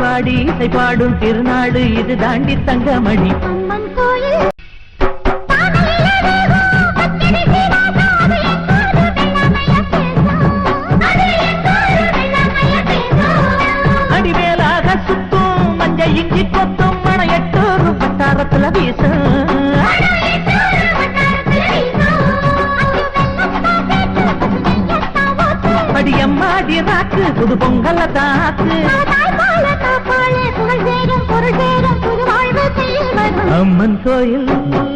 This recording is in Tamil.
வாடி இசை பாடும் திருநாடு இது தாண்டி தங்கமணி. அம்மன் கோயில் அடிவேலாக சுத்தும் மஞ்ச இஞ்சி கொத்தும் மணையட்டூர் பட்டாரத்துல வீசும். படியம்மாடி ராக்கு புது பொங்கல தாக்கு. அம்மன் கோயில் அம்மன் கோயில்